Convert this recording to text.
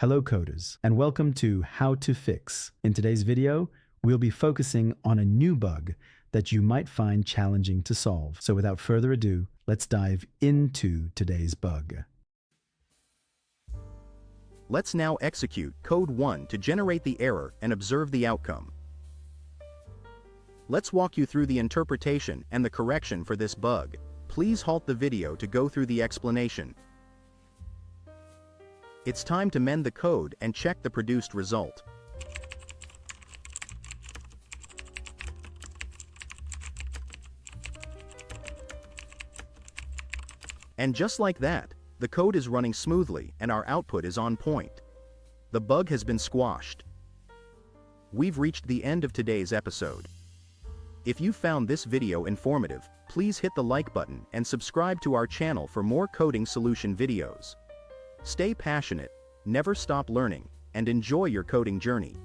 Hello coders, and welcome to How to Fix. In today's video, we'll be focusing on a new bug that you might find challenging to solve. So without further ado, let's dive into today's bug. Let's now execute code 1 to generate the error and observe the outcome. Let's walk you through the interpretation and the correction for this bug. Please halt the video to go through the explanation. It's time to mend the code and check the produced result. And just like that, the code is running smoothly and our output is on point. The bug has been squashed. We've reached the end of today's episode. If you found this video informative, please hit the like button and subscribe to our channel for more coding solution videos. Stay passionate, never stop learning, and enjoy your coding journey.